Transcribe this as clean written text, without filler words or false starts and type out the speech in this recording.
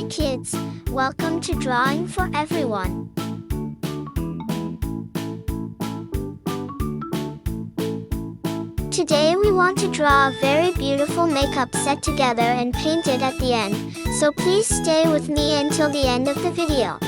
kids, welcome to Drawing for Everyone. Today we want to draw a very beautiful makeup set together and paint it at the end, so please stay with me until the end of the video.